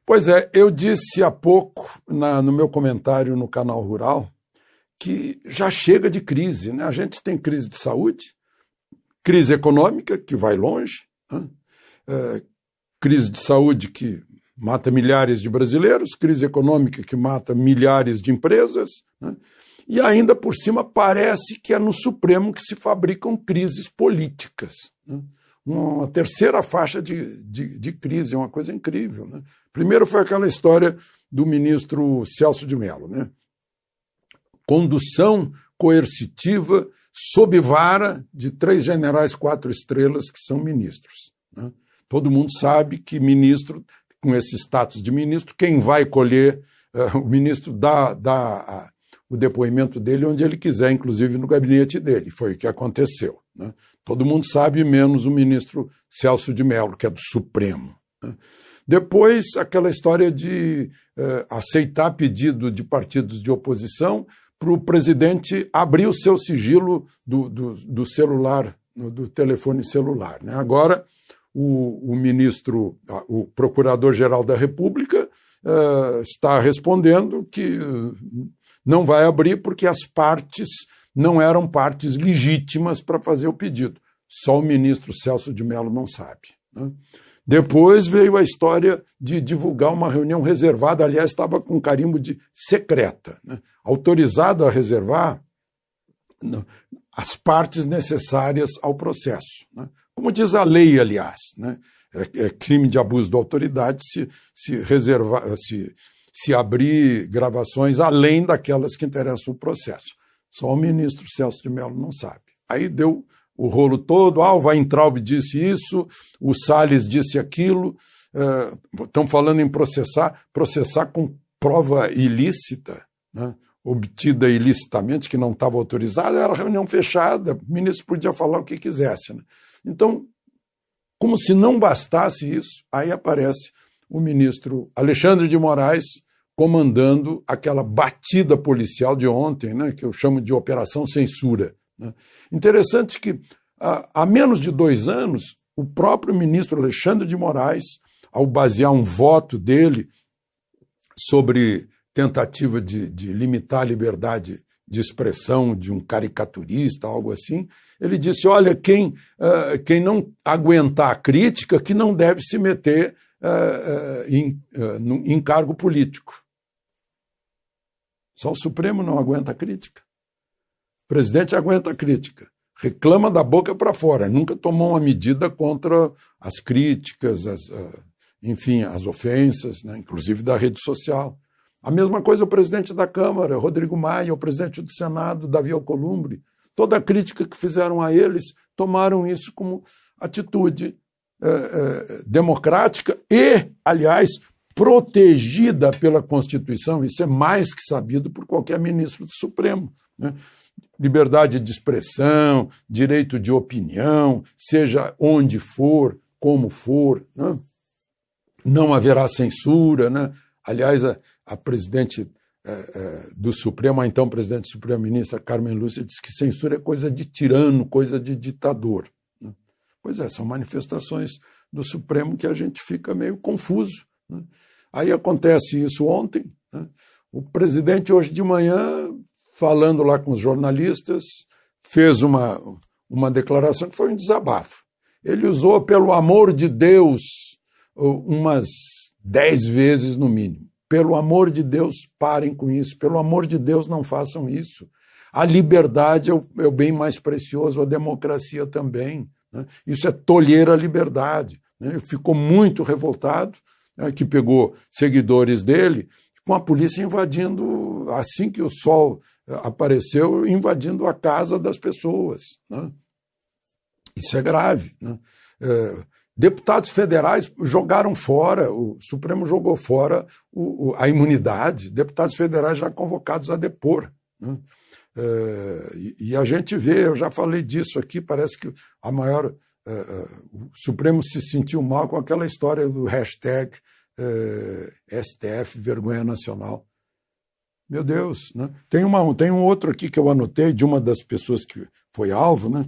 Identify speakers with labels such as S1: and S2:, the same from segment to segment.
S1: Pois é, eu disse há pouco, no meu comentário no Canal Rural, que já chega de crise, né? A gente tem crise de saúde, crise econômica, que vai longe, né? Crise de saúde que mata milhares de brasileiros, crise econômica que mata milhares de empresas, né? E ainda por cima parece que é no Supremo que se fabricam crises políticas, né? Uma terceira faixa de crise, é uma coisa incrível, né? Primeiro foi aquela história do ministro Celso de Mello, né? Condução coercitiva sob vara de 3 generais 4 estrelas que são ministros, né? Todo mundo sabe que ministro, com esse status de ministro, quem vai colher, o ministro dá o depoimento dele onde ele quiser, inclusive no gabinete dele. Foi o que aconteceu, né? Todo mundo sabe, menos o ministro Celso de Mello, que é do Supremo, né? Depois, aquela história de aceitar pedido de partidos de oposição para o presidente abrir o seu sigilo do celular, do telefone celular, né? Agora, o ministro, o Procurador-Geral da República, está respondendo que não vai abrir porque as partes não eram partes legítimas para fazer o pedido. Só o ministro Celso de Mello não sabe, né? Depois veio a história de divulgar uma reunião reservada, aliás, estava com carimbo de secreta, né? Autorizado a reservar as partes necessárias ao processo, né? Como diz a lei, aliás, né? É crime de abuso de autoridade se abrir gravações além daquelas que interessam o processo. Só o ministro Celso de Mello não sabe. Aí deu o rolo todo, o Weintraub disse isso, o Salles disse aquilo, estão falando em processar com prova ilícita, né? Obtida ilicitamente, que não estava autorizada, era reunião fechada, o ministro podia falar o que quisesse, né? Então, como se não bastasse isso, aí aparece o ministro Alexandre de Moraes comandando aquela batida policial de ontem, né, que eu chamo de Operação Censura, né? Interessante que, há menos de 2 anos, o próprio ministro Alexandre de Moraes, ao basear um voto dele sobre tentativa de limitar a liberdade de expressão de um caricaturista, algo assim, ele disse, olha, quem não aguentar a crítica, que não deve se meter em cargo político. Só o Supremo não aguenta a crítica. O presidente aguenta a crítica, reclama da boca para fora, nunca tomou uma medida contra as críticas, enfim, as ofensas, né, inclusive da rede social. A mesma coisa o presidente da Câmara, Rodrigo Maia, o presidente do Senado, Davi Alcolumbre. Toda a crítica que fizeram a eles, tomaram isso como atitude democrática e, aliás, protegida pela Constituição. Isso é mais que sabido por qualquer ministro do Supremo, né? Liberdade de expressão, direito de opinião, seja onde for, como for, né? Não haverá censura, né? Aliás, a presidente do Supremo, a então presidente Suprema ministra Carmen Lúcia, disse que censura é coisa de tirano, coisa de ditador, né? Pois é, são manifestações do Supremo que a gente fica meio confuso, né? Aí acontece isso ontem, né? O presidente hoje de manhã, falando lá com os jornalistas, fez uma declaração que foi um desabafo. Ele usou, pelo amor de Deus, umas 10 vezes no mínimo. Pelo amor de Deus, parem com isso. Pelo amor de Deus, não façam isso. A liberdade é o bem mais precioso, a democracia também, né? Isso é tolher a liberdade, né? Ficou muito revoltado, né, que pegou seguidores dele, com a polícia invadindo, assim que o sol apareceu, invadindo a casa das pessoas, né? Isso é grave, né? Deputados federais jogaram fora, o Supremo jogou fora a imunidade, deputados federais já convocados a depor, né? E a gente vê, eu já falei disso aqui, parece que o Supremo se sentiu mal com aquela história do hashtag STF Vergonha Nacional. Meu Deus, né? Tem um outro aqui que eu anotei de uma das pessoas que foi alvo, né?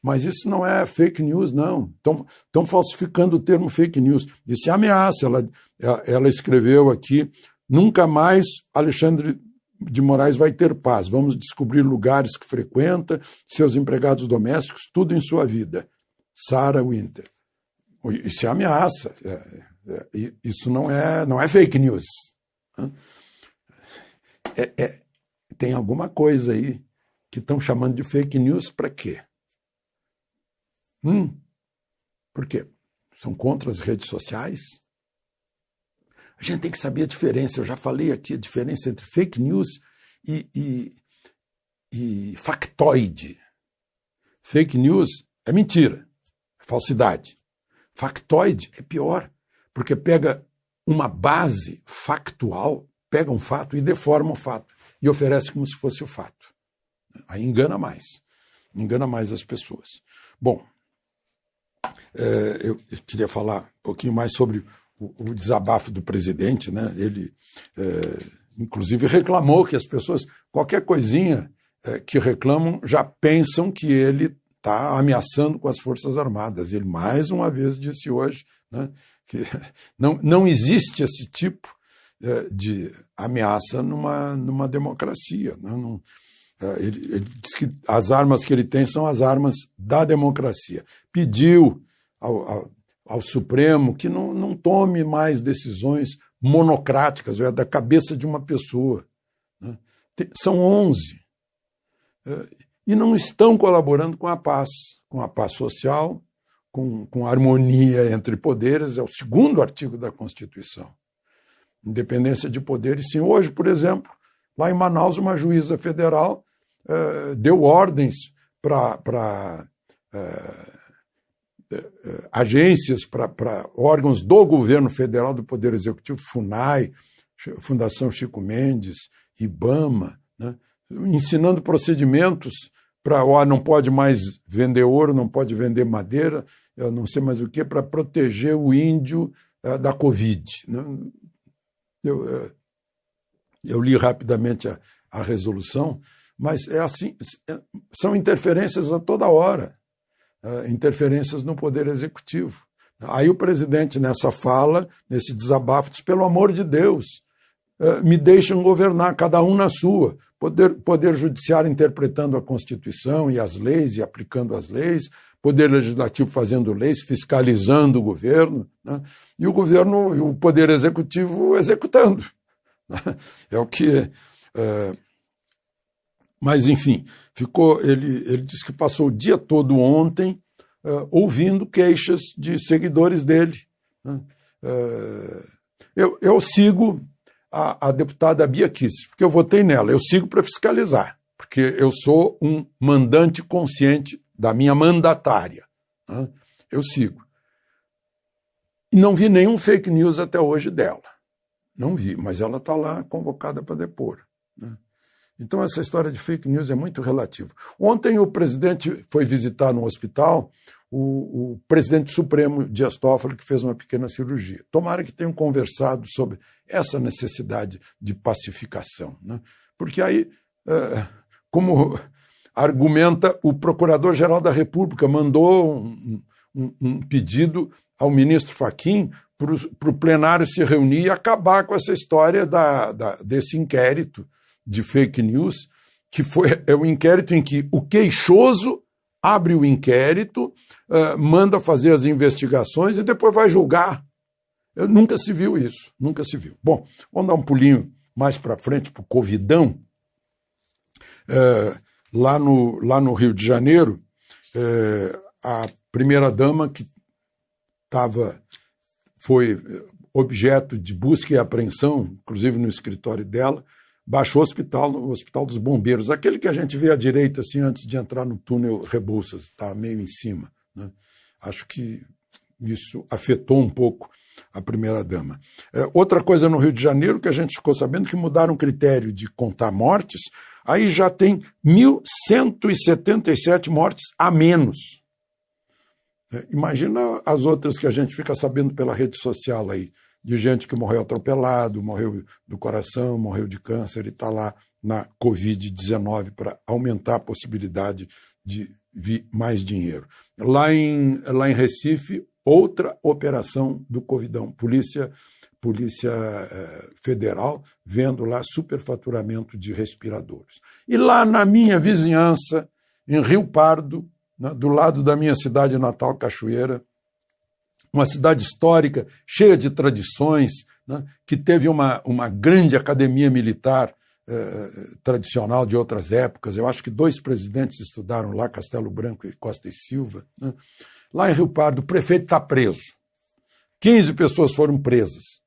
S1: Mas isso não é fake news, não. Estão falsificando o termo fake news. Isso é ameaça. Ela escreveu aqui: nunca mais Alexandre de Moraes vai ter paz. Vamos descobrir lugares que frequenta, seus empregados domésticos, tudo em sua vida. Sarah Winter. Isso é ameaça. Isso não é fake news. Tem alguma coisa aí que estão chamando de fake news para quê? Por quê? São contra as redes sociais? A gente tem que saber a diferença. Eu já falei aqui a diferença entre fake news e factoide. Fake news é mentira, é falsidade. Factoide é pior, porque pega uma base factual, pega um fato e deforma o fato e oferece como se fosse o fato. Aí engana mais as pessoas. Bom, eu queria falar um pouquinho mais sobre o desabafo do presidente, né? Ele, inclusive, reclamou que as pessoas, qualquer coisinha que reclamam, já pensam que ele está ameaçando com as Forças Armadas. Ele, mais uma vez, disse hoje, né, que não existe esse tipo de ameaça numa democracia. Né? Ele diz que as armas que ele tem são as armas da democracia. Pediu ao Supremo que não tome mais decisões monocráticas, da cabeça de uma pessoa. Né? São 11. E não estão colaborando com a paz social, com a harmonia entre poderes. É o 2º artigo da Constituição. Independência de poderes. Sim, hoje, por exemplo, lá em Manaus, uma juíza federal deu ordens para agências, para órgãos do governo federal, do Poder Executivo, FUNAI, Fundação Chico Mendes, IBAMA, né, ensinando procedimentos para não pode mais vender ouro, não pode vender madeira, eu não sei mais o que, para proteger o índio da Covid. Né? Eu li rapidamente a resolução, mas é assim, são interferências a toda hora, interferências no Poder Executivo. Aí o presidente, nessa fala, nesse desabafo, diz: pelo amor de Deus, me deixam governar, cada um na sua. Poder Judiciário interpretando a Constituição e as leis e aplicando as leis, Poder Legislativo fazendo leis, fiscalizando o governo, né? E o Poder Executivo executando. É o que... Mas, enfim, ele disse que passou o dia todo ontem ouvindo queixas de seguidores dele. Né? Eu sigo a deputada Bia Kicis, porque eu votei nela. Eu sigo para fiscalizar, porque eu sou um mandante consciente da minha mandatária. Né? Eu sigo. E não vi nenhum fake news até hoje dela. Não vi, mas ela está lá convocada para depor. Né? Então, essa história de fake news é muito relativa. Ontem o presidente foi visitar no hospital o presidente Supremo, Dias Toffoli, que fez uma pequena cirurgia. Tomara que tenham conversado sobre essa necessidade de pacificação. Né? Porque aí, como argumenta o Procurador-Geral da República, mandou um pedido ao ministro Fachin para o plenário se reunir e acabar com essa história desse inquérito de fake news, que é o inquérito em que o queixoso abre o inquérito, manda fazer as investigações e depois vai julgar. Nunca se viu isso, nunca se viu. Bom, vamos dar um pulinho mais para frente para o Covidão. Lá no Rio de Janeiro, a primeira-dama, que foi objeto de busca e apreensão, inclusive no escritório dela, baixou no Hospital dos Bombeiros, aquele que a gente vê à direita assim, antes de entrar no túnel Rebouças, está meio em cima. Né? Acho que isso afetou um pouco a primeira-dama. Outra coisa no Rio de Janeiro que a gente ficou sabendo, que mudaram o critério de contar mortes, aí já tem 1.177 mortes a menos. Imagina as outras que a gente fica sabendo pela rede social aí, de gente que morreu atropelado, morreu do coração, morreu de câncer e está lá na Covid-19 para aumentar a possibilidade de vir mais dinheiro. Lá em Recife, outra operação do Covidão, Polícia Federal vendo lá superfaturamento de respiradores. E lá na minha vizinhança, em Rio Pardo, né, do lado da minha cidade natal, Cachoeira, uma cidade histórica, cheia de tradições, né, que teve uma grande academia militar tradicional de outras épocas. Eu acho que 2 presidentes estudaram lá, Castelo Branco e Costa e Silva. Né. Lá em Rio Pardo, o prefeito está preso. 15 pessoas foram presas.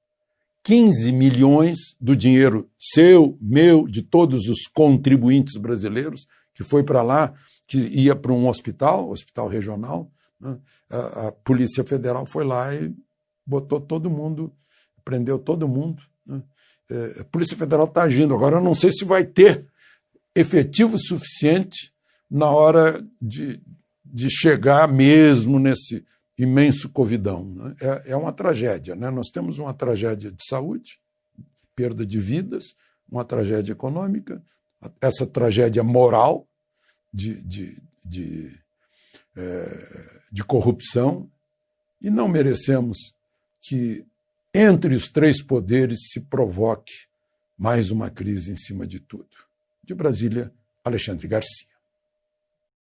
S1: 15 milhões do dinheiro seu, meu, de todos os contribuintes brasileiros, que foi para lá, que ia para um hospital regional, né? A Polícia Federal foi lá e botou todo mundo, prendeu todo mundo. Né? A Polícia Federal está agindo. Agora, eu não sei se vai ter efetivo suficiente na hora de chegar mesmo nesse imenso covidão. Né? É uma tragédia. Né? Nós temos uma tragédia de saúde, perda de vidas, uma tragédia econômica, essa tragédia moral de corrupção, e não merecemos que entre os 3 poderes se provoque mais uma crise em cima de tudo. De Brasília, Alexandre Garcia.